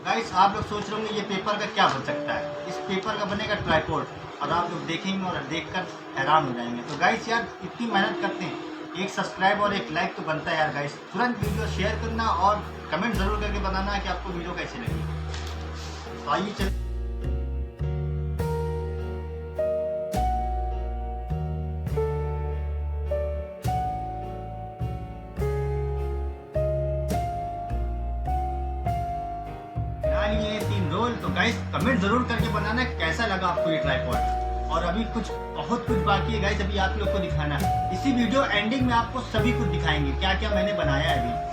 Guys आप लोग सोच रहे होंगे ये पेपर का क्या बन सकता है। इस पेपर का बनेगा ट्राइपॉड और आप लोग देखेंगे और देखकर हैरान हो जाएंगे। तो गाइस यार इतनी मेहनत करते हैं, एक सब्सक्राइब और एक लाइक तो बनता है यार। गाइस तुरंत वीडियो शेयर करना और कमेंट ज़रूर करके बताना कि आपको वीडियो कैसी लगी। तो आइए चल ये 3 रोल। तो गाइस कमेंट जरूर करके बनाना कैसा लगा आपको ये ट्राइपॉड। और अभी बहुत कुछ बाकी है गाइस, अभी आप लोग को दिखाना है। इसी वीडियो एंडिंग में आपको सभी कुछ दिखाएंगे क्या क्या मैंने बनाया है अभी।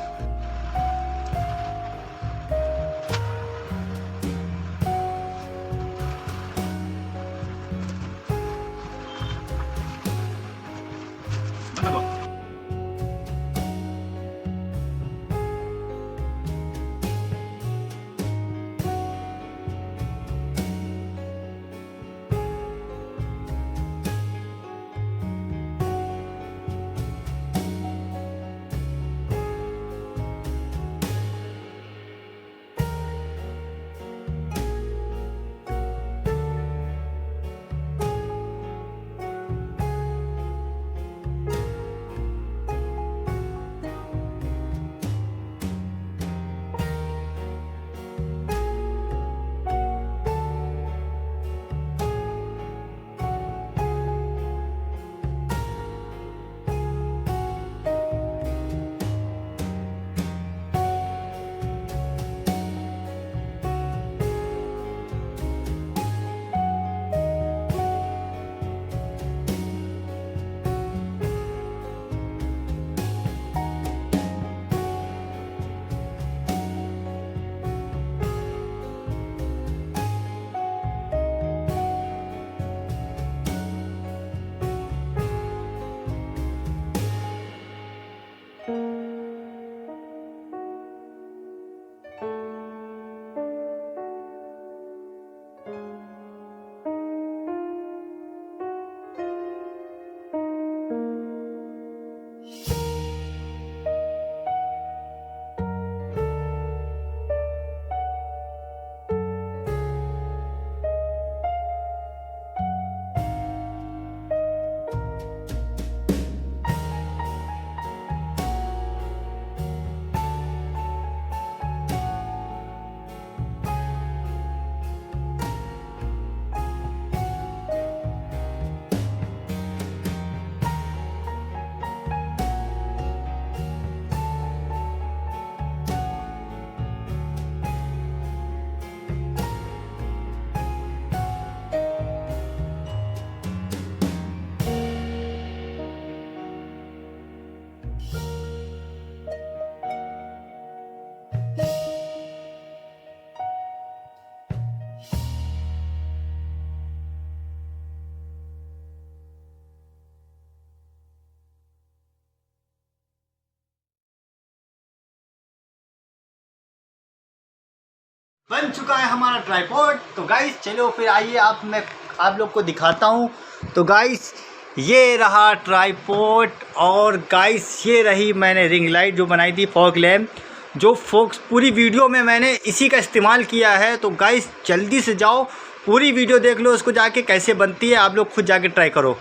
बन चुका है हमारा ट्राइपॉड। तो गाइस चलो फिर आइए आप लोग को दिखाता हूँ। तो गाइस ये रहा ट्राइपॉड और गाइस ये रही मैंने रिंग लाइट जो बनाई थी, फॉग लैम्प जो फोक्स पूरी वीडियो में मैंने इसी का इस्तेमाल किया है। तो गाइस जल्दी से जाओ पूरी वीडियो देख लो उसको जाके कैसे बनती है, आप लोग खुद जाके ट्राई करो।